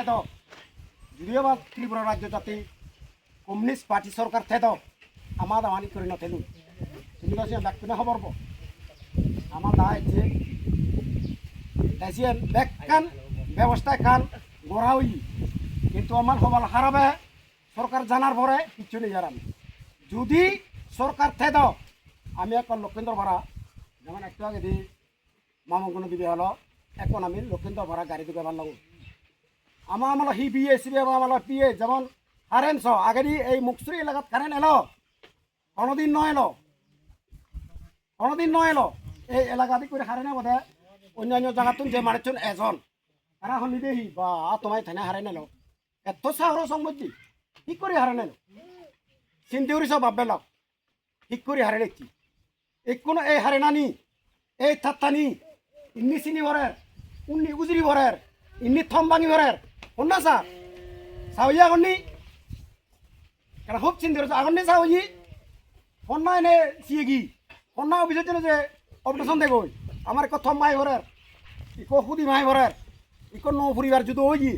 তো যদিও বা ত্রিপুরা রাজ্য জাতি কমিউনিস্ট পার্টি সরকার থেতো আমার দামানি করে নথেলু তুমি তো দেখতে খবর আমার দায় যে এসিয়ান ব্যাগ খান ব্যবস্থা খান গড়া হই কিন্তু আমার সবাল হারাবে সরকার জানার পরে কিছু নেই আর আমি যদি সরকার থেতো আমি এখন লক্ষেন্দ্র ভাড়া যেমন একটু আগে দিই মামুগুলো দিবে হলো এখন আমি লক্ষেন্দ্র ভাড়া গাড়ি দিবে ভালো লাগু আমার হি বিয়ে সিবি আমার পিয়ে যেমন হারেনছ আগে এই মুকসুরি এলাকাত কারেন্ট এলো কোনোদিন নয় এলো এই এলাকা দিক করে হারে না বোধে অন্যান্য জায়গাতুন যে মানুষজন এজন তারা এখন নিদেহি বা তোমায় থানে হারে নেলো এত সাহর সম্মতি ঠিক করে হারে নেলো চিন্তা করি সব ভাববে লোক ঠিক করে হারে দেখছি কোনো এই হারে নানি এই থাত্তানি ইন্নি চিনি ভরের উন্নি উজরি ভরের ইন্নি থম ভাঙি ভরের শুননা স্যার চাউজি আগনি কেন খুব চিন্তা করছো আগনি চাউজি সন্না এনে চিয়েগি সন্না অফিসের জন্য যে অপারেশন দেখো আমার থম মাই ভরের ইকো সুদি মাই ভরের ইকো নৌ ফুরিবার যদি ওই